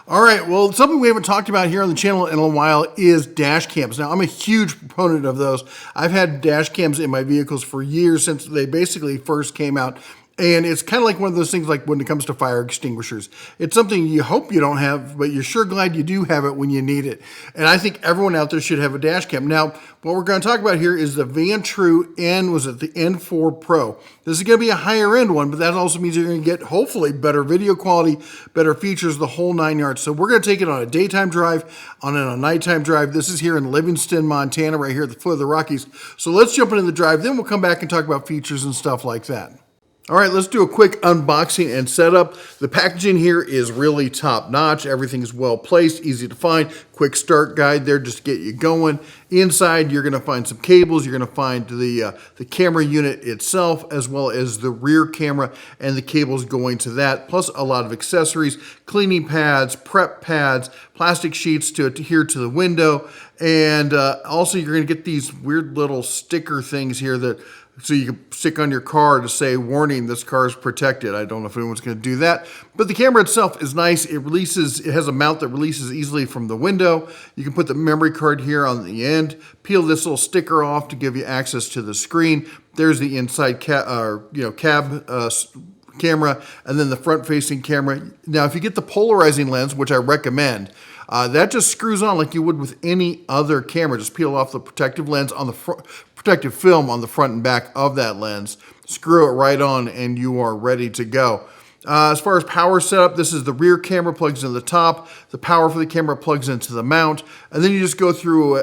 All right, well, something we haven't talked about here on the channel in a while is dash cams. Now, I'm a huge proponent of those. I've had dash cams in my vehicles for years, since they basically first came out. And it's kind of like one of those things like when it comes to fire extinguishers. It's something you hope you don't have, but you're sure glad you do have it when you need it. And I think everyone out there should have a dash cam. Now, what we're going to talk about here is the Vantrue the N4 Pro. This is going to be a higher end one, but that also means you're going to get, hopefully, better video quality, better features, the whole 9 yards. So we're going to take it on a daytime drive, on a nighttime drive. This is here in Livingston, Montana, right here at the foot of the Rockies. So let's jump into the drive, then we'll come back and talk about features and stuff like that. All right, let's do a quick unboxing and setup. The packaging here is really top notch. Everything's well placed, easy to find. Quick start guide there just to get you going. Inside, you're gonna find some cables. You're gonna find the camera unit itself, as well as the rear camera and the cables going to that, plus a lot of accessories, cleaning pads, prep pads, plastic sheets to adhere to the window. And also you're gonna get these weird little sticker things here that so you can stick on your car to say, warning, this car is protected. I don't know if anyone's going to do that, but the camera itself is nice. It has a mount that releases easily from the window. You can put the memory card here on the end, peel this little sticker off to give you access to the screen. There's the inside cab camera, and then the front-facing camera. Now, if you get the polarizing lens, which I recommend, that just screws on like you would with any other camera. Just peel off the protective lens on the protective film on the front and back of that lens, screw it right on, and you are ready to go. As far as power setup, this is the rear camera plugs into the top, the power for the camera plugs into the mount, and then you just go through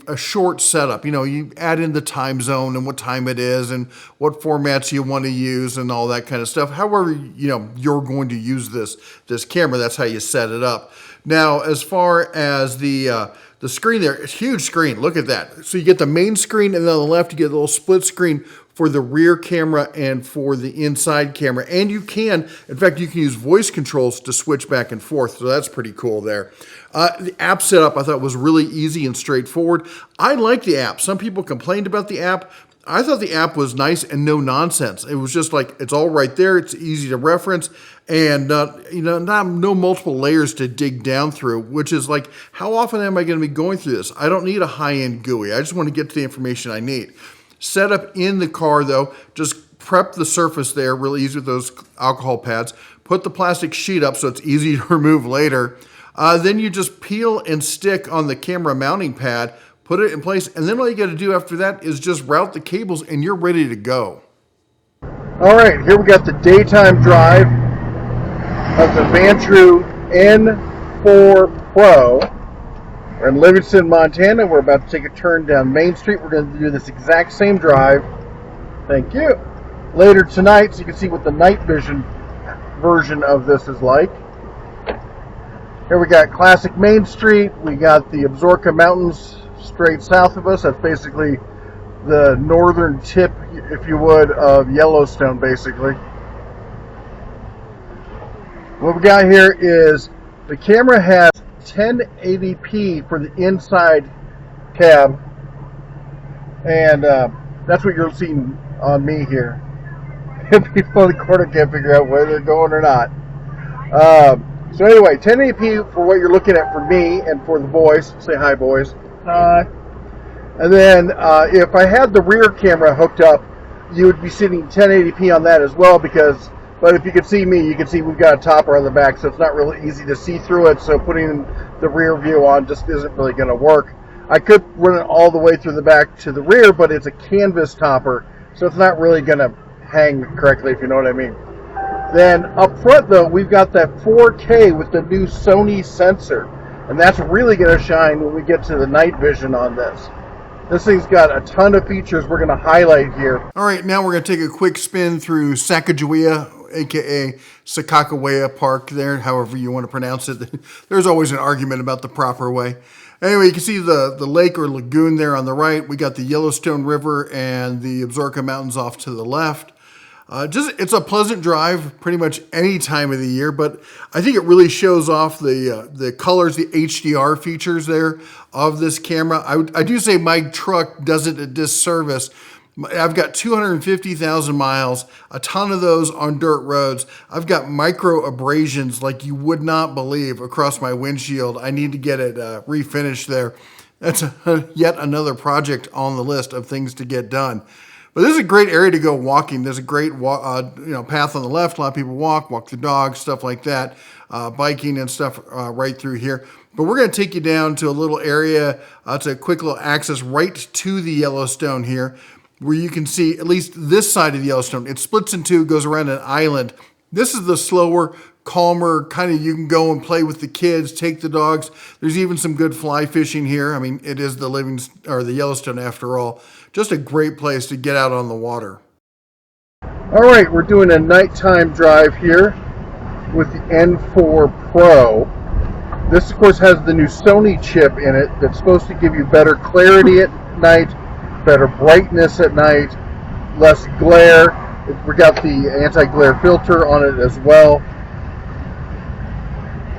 a short setup. You know, you add in the time zone and what time it is and what formats you want to use and all that kind of stuff. However, you know, you're going to use this camera, that's how you set it up. Now, as far as the screen there, it's a huge screen. Look at that. So you get the main screen, and then on the left, you get a little split screen for the rear camera and for the inside camera. And you can, in fact, you can use voice controls to switch back and forth. So that's pretty cool there. The app setup I thought was really easy and straightforward. I like the app. Some people complained about the app. I thought the app was nice and no nonsense. It was just like, it's all right there. It's easy to reference, and no multiple layers to dig down through, which is like, how often am I going to be going through this? I don't need a high-end GUI. I just want to get to the information I need. Setup in the car though, just prep the surface there, really easy with those alcohol pads. Put the plastic sheet up so it's easy to remove later. Then you just peel and stick on the camera mounting pad, put it in place, and then all you got to do after that is just route the cables and you're ready to go. All right, here we got the daytime drive of the Vantrue N4 Pro. We're in Livingston, Montana. We're about to take a turn down Main Street. We're going to do this exact same drive. Thank you. Later tonight, so you can see what the night vision version of this is like. Here we got classic Main Street. We got the Absaroka Mountains straight south of us. That's basically the northern tip, if you would, of Yellowstone, basically. What we got here is the camera has 1080p for the inside cab, and that's what you're seeing on me here. People in the corner can't figure out whether they're going or not. So anyway, 1080p for what you're looking at for me and for the boys. Say hi, boys. Hi. And then if I had the rear camera hooked up, you would be seeing 1080p on that as well, but if you can see me, you can see we've got a topper on the back, so it's not really easy to see through it, so putting the rear view on just isn't really going to work. I could run it all the way through the back to the rear, but it's a canvas topper, so it's not really going to hang correctly, if you know what I mean. Then up front, though, we've got that 4K with the new Sony sensor, and that's really going to shine when we get to the night vision on this. This thing's got a ton of features we're going to highlight here. All right, now we're going to take a quick spin through Sacagawea, aka Sakakawea Park there, however you want to pronounce it. There's always an argument about the proper way. Anyway, you can see the lake or lagoon there on the right. We got the Yellowstone River and the Absaroka Mountains off to the left. It's a pleasant drive pretty much any time of the year, but I think it really shows off the colors, the HDR features there of this camera. I do say my truck does it a disservice I've got 250,000 miles, a ton of those on dirt roads. I've got micro abrasions like you would not believe across my windshield. I need to get it refinished there. That's yet another project on the list of things to get done. But this is a great area to go walking. There's a great path on the left. A lot of people walk the dogs, stuff like that, biking and stuff right through here. But we're going to take you down to a little area. It's a quick little access right to the Yellowstone here, where you can see at least this side of the Yellowstone. It splits in two, goes around an island. This is the slower, calmer kind of, you can go and play with the kids, take the dogs. There's even some good fly fishing here. I mean, it is the Livingston or the Yellowstone after all. Just a great place to get out on the water. All right, we're doing a nighttime drive here with the N4 Pro. This, of course, has the new Sony chip in it that's supposed to give you better clarity at night, better brightness at night, less glare. We got the anti-glare filter on it as well.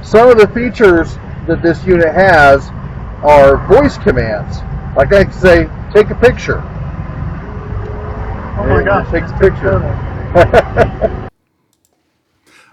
Some of the features that this unit has are voice commands. Like I can say, take a picture. Oh my gosh. Takes a picture.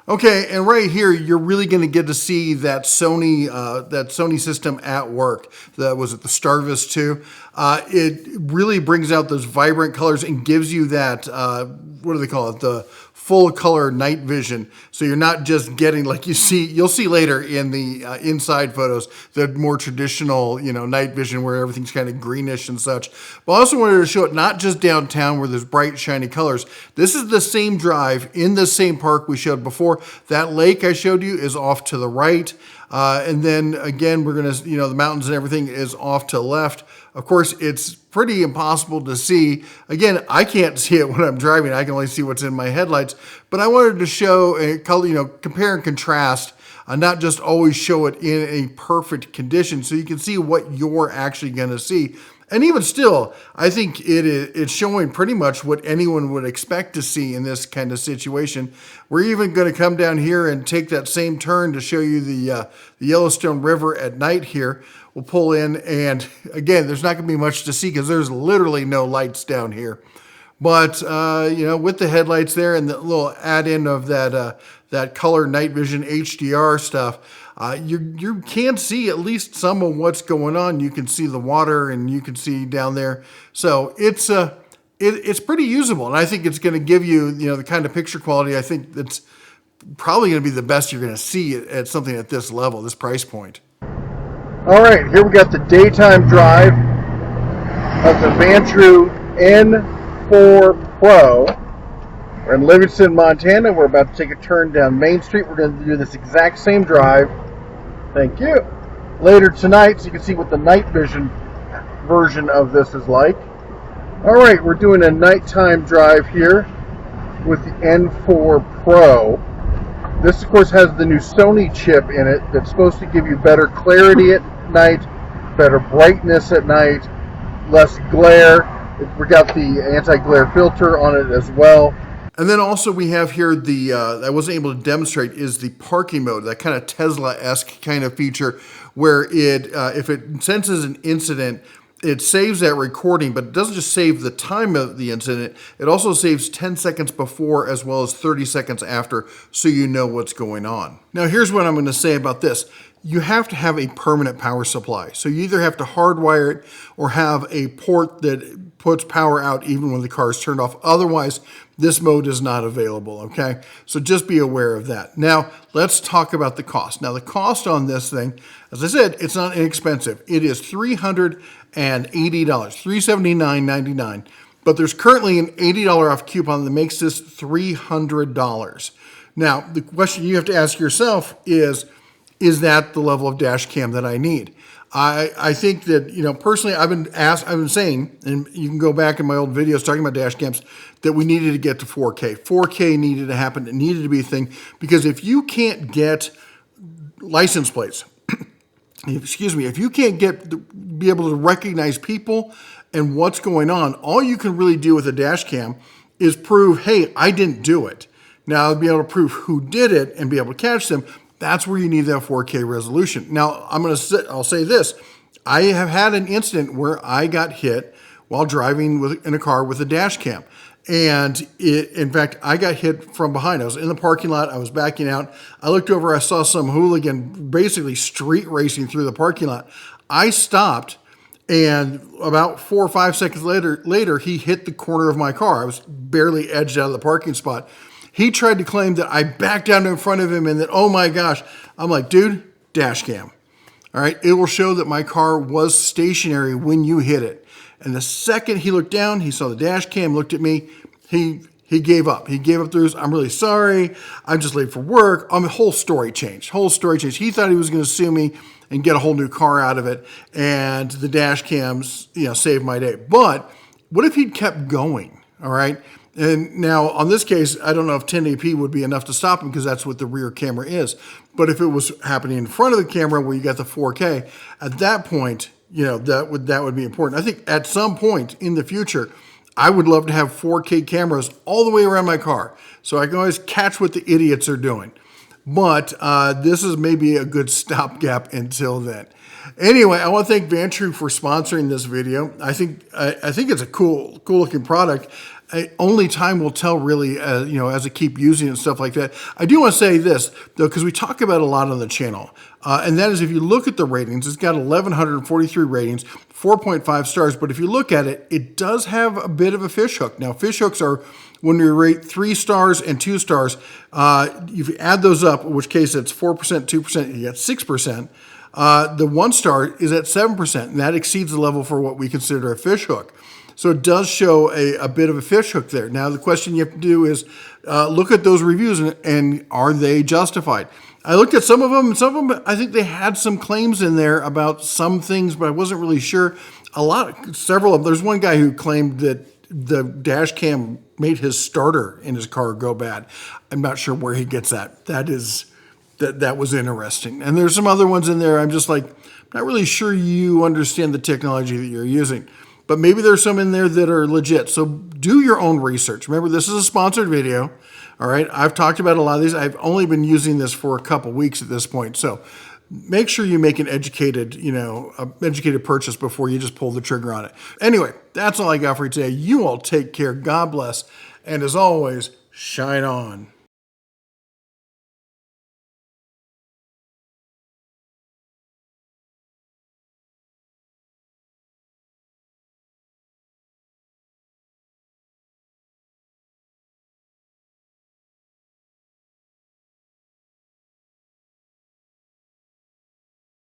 Okay, and right here, you're really going to get to see that Sony system at work. That was at the Starvis 2. It really brings out those vibrant colors and gives you that, what do they call it? The full color night vision. So you're not just getting, like you'll see later in the inside photos, the more traditional, night vision where everything's kind of greenish and such. But I also wanted to show it not just downtown where there's bright, shiny colors. This is the same drive in the same park we showed before. That lake I showed you is off to the right. And then again, we're going to, the mountains and everything is off to the left. Of course, it's pretty impossible to see. Again, I can't see it when I'm driving. I can only see what's in my headlights. But I wanted to show a color, compare and contrast, not just always show it in a perfect condition so you can see what you're actually going to see. And even still, I think it's showing pretty much what anyone would expect to see in this kind of situation. We're even going to come down here and take that same turn to show you the Yellowstone River at night here. We'll pull in, and again, there's not going to be much to see because there's literally no lights down here. But, with the headlights there and the little add-in of that color night vision HDR stuff, you can see at least some of what's going on. You can see the water and you can see down there. So it's pretty usable. And I think it's going to give you, the kind of picture quality I think that's probably going to be the best you're going to see at something at this level, this price point. All right, here we got the daytime drive of the Vantrue N4 Pro. We're in Livingston, Montana. We're about to take a turn down Main Street. We're going to do this exact same drive. Thank you. Later tonight, so you can see what the night vision version of this is like. All right, we're doing a nighttime drive here with the N4 Pro. This, of course, has the new Sony chip in it that's supposed to give you better clarity at night, better brightness at night, less glare. We got the anti-glare filter on it as well. And then also we have here the, I wasn't able to demonstrate, is the parking mode, that kind of Tesla-esque kind of feature where it, if it senses an incident, it saves that recording, but it doesn't just save the time of the incident, it also saves 10 seconds before as well as 30 seconds after, so you know what's going on. Now here's what I'm going to say about this. You have to have a permanent power supply. So you either have to hardwire it or have a port that puts power out even when the car is turned off. Otherwise, this mode is not available, okay? So just be aware of that. Now, let's talk about the cost. Now, the cost on this thing, as I said, it's not inexpensive. It is $380, $379.99. But there's currently an $80 off coupon that makes this $300. Now, the question you have to ask yourself is that the level of dash cam that I need? I think that, personally, I've been saying, and you can go back in my old videos talking about dash cams, that we needed to get to 4K. 4K needed to happen. It needed to be a thing, because if you can't get license plates, if you can't be able to recognize people and what's going on, all you can really do with a dash cam is prove, hey, I didn't do it. Now, I'll be able to prove who did it and be able to catch them. That's where you need that 4K resolution. Now, I'll say this. I have had an incident where I got hit while driving in a car with a dash cam. And in fact, I got hit from behind. I was in the parking lot. I was backing out. I looked over. I saw some hooligan basically street racing through the parking lot. I stopped, and about 4 or 5 seconds later, he hit the corner of my car. I was barely edged out of the parking spot. He tried to claim that I backed down in front of him and that, oh my gosh. I'm like, dude, dash cam. All right, it will show that my car was stationary when you hit it. And the second he looked down, he saw the dash cam, looked at me, he gave up. He gave up through his, I'm really sorry, I'm just late for work. The whole story changed. He thought he was going to sue me and get a whole new car out of it. And the dash cams, saved my day. But what if he'd kept going, all right? And now on this case, I don't know if 1080p would be enough to stop him because that's what the rear camera is. But if it was happening in front of the camera where you got the 4K, at that point, that would be important. I think at some point in the future, I would love to have 4K cameras all the way around my car so I can always catch what the idiots are doing. But this is maybe a good stopgap until then. Anyway, I want to thank Vantrue for sponsoring this video. I think it's a cool looking product. Only time will tell, really, as I keep using it and stuff like that. I do want to say this, though, because we talk about it a lot on the channel, and that is if you look at the ratings, it's got 1,143 ratings, 4.5 stars, but if you look at it, it does have a bit of a fish hook. Now, fish hooks are when you rate 3 stars and 2 stars. If you add those up, in which case it's 4%, 2%, you get 6%. The 1 star is at 7%, and that exceeds the level for what we consider a fish hook. So it does show a bit of a fish hook there. Now, the question you have to do is look at those reviews and are they justified? I looked at some of them, and some of them, I think they had some claims in there about some things, but I wasn't really sure. Several of them. There's one guy who claimed that the dash cam made his starter in his car go bad. I'm not sure where he gets that. That was interesting. And there's some other ones in there. I'm just like, not really sure you understand the technology that you're using. But maybe there's some in there that are legit. So do your own research. Remember, this is a sponsored video. All right. I've talked about a lot of these. I've only been using this for a couple weeks at this point. So make sure you make an educated purchase before you just pull the trigger on it. Anyway, that's all I got for you today. You all take care. God bless. And as always, shine on.